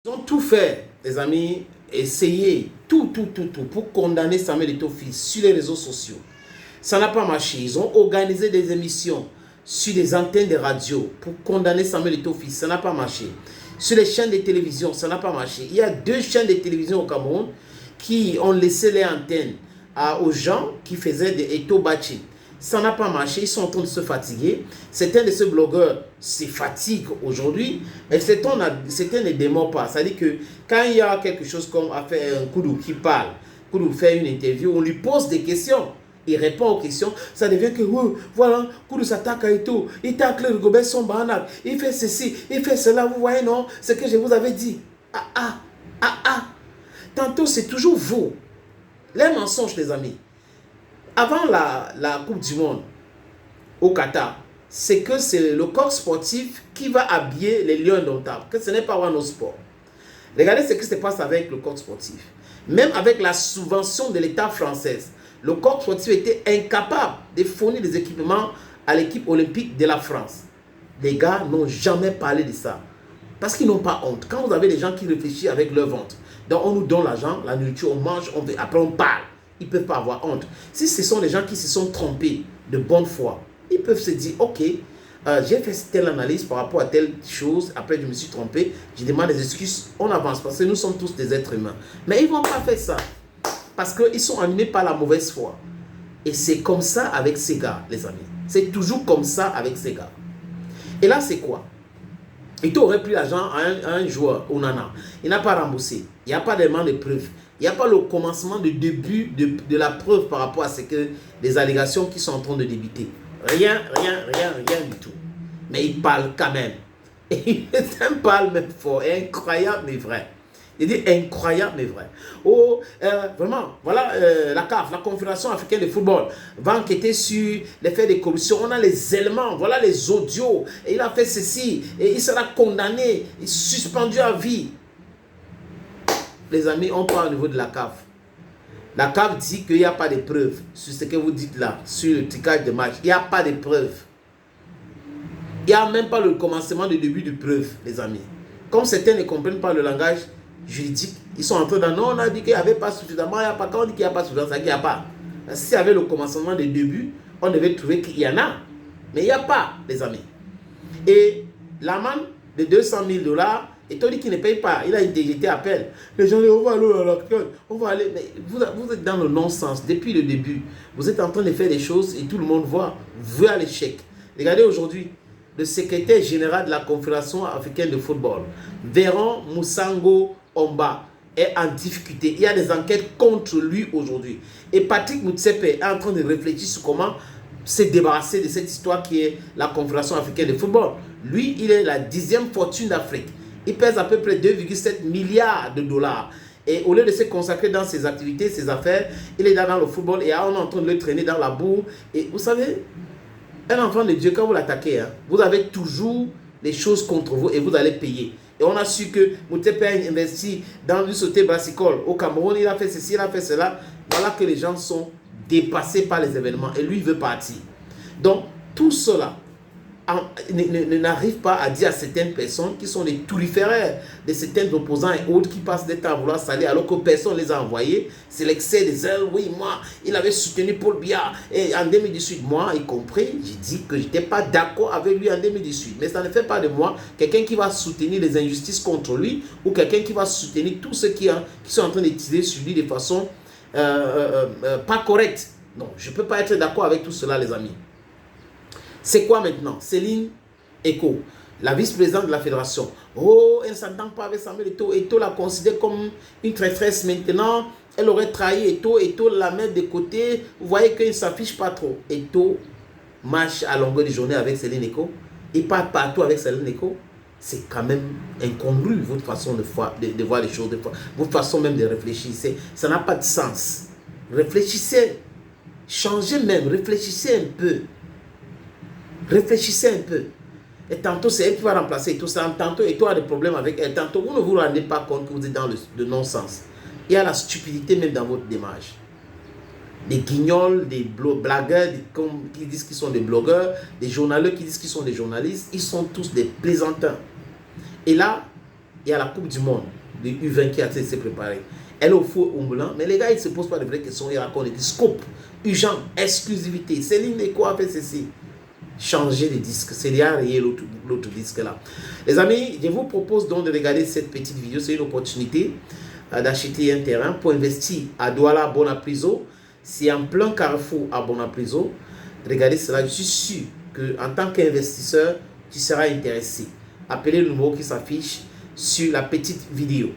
Ils ont tout fait, les amis, essayé, tout, pour condamner Samuel Eto'o fils sur les réseaux sociaux. Ça n'a pas marché. Ils ont organisé des émissions sur les antennes de radio pour condamner Samuel Eto'o fils. Ça n'a pas marché. Sur les chaînes de télévision, ça n'a pas marché. Il y a 2 chaînes de télévision au Cameroun qui ont laissé les antennes aux gens qui faisaient des Eto'o Bachi. Ça n'a pas marché, ils sont en train de se fatiguer. Certains de ces blogueurs se fatiguent aujourd'hui, mais certains ne démordent pas. C'est-à-dire que quand il y a quelque chose comme à faire un Koudou qui parle, Koudou fait une interview, on lui pose des questions. Il répond aux questions, ça devient que voilà, Koudou s'attaque à Eto'o, il tacle le Gobert son banac, il fait ceci, il fait cela, vous voyez non, ce que je vous avais dit. Tantôt c'est toujours vous. Les mensonges, les amis. Avant la Coupe du Monde au Qatar, c'est que c'est le corps sportif qui va habiller les Lions indomptables, que ce n'est pas One Sport. Regardez ce qui se passe avec le corps sportif. Même avec la subvention de l'État français, le corps sportif était incapable de fournir des équipements à l'équipe olympique de la France. Les gars n'ont jamais parlé de ça. Parce qu'ils n'ont pas honte. Quand vous avez des gens qui réfléchissent avec leur ventre, donc on nous donne l'argent, la nourriture, on mange, après on parle. Ils ne peuvent pas avoir honte. Si ce sont des gens qui se sont trompés de bonne foi, ils peuvent se dire, ok, j'ai fait telle analyse par rapport à telle chose, après je me suis trompé, je demande des excuses, on avance, parce que nous sommes tous des êtres humains. Mais ils ne vont pas faire ça, parce qu'ils sont animés par la mauvaise foi. Et c'est comme ça avec ces gars, les amis. C'est toujours comme ça avec ces gars. Et là, c'est quoi? Il aurait pris l'argent à un joueur, Onana. Il n'a pas remboursé. Il n'y a pas d'élément de preuve. Il n'y a pas le commencement de début de la preuve par rapport à ce que les allégations qui sont en train de débuter. Rien du tout. Mais il parle quand même. Et il parle même fort. Incroyable mais vrai. Il dit incroyable mais vrai. Vraiment, voilà la CAF, la Confédération africaine de football, va enquêter sur les faits de corruption. On a les éléments, voilà les audios. Et il a fait ceci. Et il sera condamné, suspendu à vie. Les amis, on parle au niveau de la CAF. La CAF dit qu'il n'y a pas de preuves sur ce que vous dites là, sur le ticage de match. Il n'y a pas de preuves. Il n'y a même pas le commencement du début de preuve, les amis. Comme certains ne comprennent pas le langage juridique, ils sont en train de dire non, on a dit qu'il n'y avait pas suffisamment, il n'y a pas. Quand on dit qu'il n'y a pas suffisamment, ça qu'il n'y a pas. S'il y avait le commencement du début, on devait trouver qu'il y en a. Mais il n'y a pas, les amis. Et l'amende de 200 000 $, et on dit qu'il ne paye pas, il a été appel. Les gens disent, on va aller à l'accueil, on va aller. Mais vous êtes dans le non-sens depuis le début. Vous êtes en train de faire des choses et tout le monde voit. Vous à l'échec. Regardez aujourd'hui, le secrétaire général de la Confédération africaine de football, Véron Moussango Omba, est en difficulté. Il y a des enquêtes contre lui aujourd'hui. Et Patrick Motsepe est en train de réfléchir sur comment se débarrasser de cette histoire qui est la Confédération africaine de football. Lui, il est la 10e fortune d'Afrique. Il pèse à peu près 2,7 milliards de $. Et au lieu de se consacrer dans ses activités, ses affaires, il est dans le football et on est en train de le traîner dans la boue. Et vous savez, un enfant de Dieu, quand vous l'attaquez, vous avez toujours les choses contre vous et vous allez payer. Et on a su que Moutepe a investi dans du sauté brassicole au Cameroun, il a fait ceci, il a fait cela. Voilà que les gens sont dépassés par les événements et lui, il veut partir. Donc, tout cela n'arrive pas à dire à certaines personnes qui sont les turiféraires de certains opposants et autres qui passent des temps à vouloir salir alors que personne ne les a envoyés. C'est l'excès des ailes. Oui, moi, il avait soutenu Paul Biya et en 2018, moi y compris, j'ai dit que je n'étais pas d'accord avec lui en 2018. Mais ça ne fait pas de moi quelqu'un qui va soutenir les injustices contre lui ou quelqu'un qui va soutenir tous ceux qui sont en train de tirer sur lui de façon pas correcte. Non, je ne peux pas être d'accord avec tout cela, les amis. C'est quoi maintenant? Céline Eko, la vice-présidente de la fédération. Oh, elle ne s'entend pas avec Samuel Eto'o. Eto'o la considère comme une traîtresse maintenant. Elle aurait trahi Eto'o. Eto'o la met de côté. Vous voyez qu'il ne s'affiche pas trop. Eto'o marche à longueur de journée avec Céline Eko. Il part partout avec Céline Eko. C'est quand même incongru, votre façon de voir les choses, votre façon même de réfléchir. Ça n'a pas de sens. Réfléchissez. Changez même. Réfléchissez un peu. Réfléchissez un peu. Et tantôt, c'est elle qui va remplacer tout ça. Tantôt, et toi, a des problèmes avec elle. Tantôt, vous ne vous rendez pas compte que vous êtes dans le non-sens. Il y a la stupidité même dans votre démarche. Des guignols, des blagueurs qui disent qu'ils sont des blogueurs, des journalistes qui disent qu'ils sont des journalistes, ils sont tous des plaisantins. Et là, il y a la Coupe du Monde de U20 qui a été préparée. Elle est au four au moulin, mais les gars, ils ne se posent pas de vraies questions. Ils racontent des scope, urgent, exclusivité. Céline Neko a fait ceci. Changer de disque. C'est derrière l'autre disque là. Les amis, je vous propose donc de regarder cette petite vidéo. C'est une opportunité d'acheter un terrain pour investir à Douala, Bonapriso. C'est en plein carrefour à Bonapriso. Regardez cela. Je suis sûr qu'en tant qu'investisseur, tu seras intéressé. Appelez le numéro qui s'affiche sur la petite vidéo.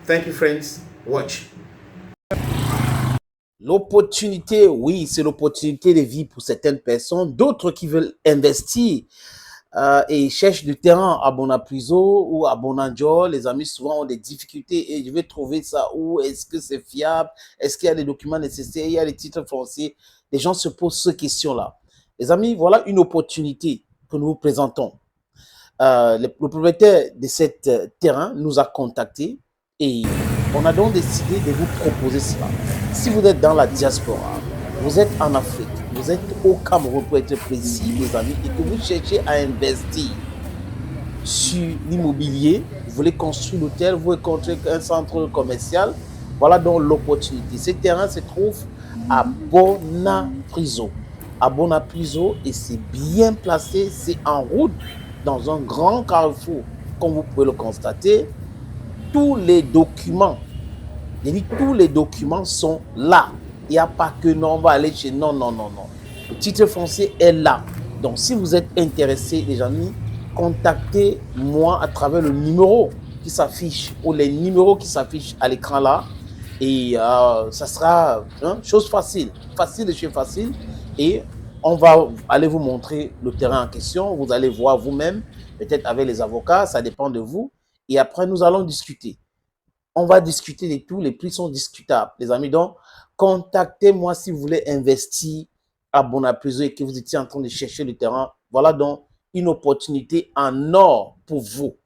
Thank you, friends. Watch. L'opportunité, oui, c'est l'opportunité de vie pour certaines personnes. D'autres qui veulent investir et cherchent du terrain à Bonapriso ou à Bonanjo. Les amis souvent ont des difficultés et je vais trouver ça où? Est-ce que c'est fiable? Est-ce qu'il y a les documents nécessaires? Il y a les titres fonciers? Les gens se posent ces questions-là. Les amis, voilà une opportunité que nous vous présentons. Le propriétaire de cet terrain nous a contactés et on a donc décidé de vous proposer cela. Si vous êtes dans la diaspora, vous êtes en Afrique, vous êtes au Cameroun pour être précis, les amis, et que vous cherchez à investir sur l'immobilier, vous voulez construire l'hôtel, vous voulez construire un centre commercial, voilà donc l'opportunité. Ce terrain se trouve à Bonapriso. À Bonapriso, et c'est bien placé, c'est en route dans un grand carrefour, comme vous pouvez le constater. Tous les documents, je dis tous les documents sont là. Il n'y a pas que non, on va aller chez non, non, non, non. Le titre foncier est là. Donc, si vous êtes intéressé, les amis, contactez-moi à travers le numéro qui s'affiche ou les numéros qui s'affichent à l'écran là. Et ça sera chose facile, facile de chez facile. Et on va aller vous montrer le terrain en question. Vous allez voir vous-même, peut-être avec les avocats, ça dépend de vous. Et après, nous allons discuter. On va discuter de tout. Les prix sont discutables, les amis. Donc, contactez-moi si vous voulez investir à Bonapriso et que vous étiez en train de chercher le terrain. Voilà donc une opportunité en or pour vous.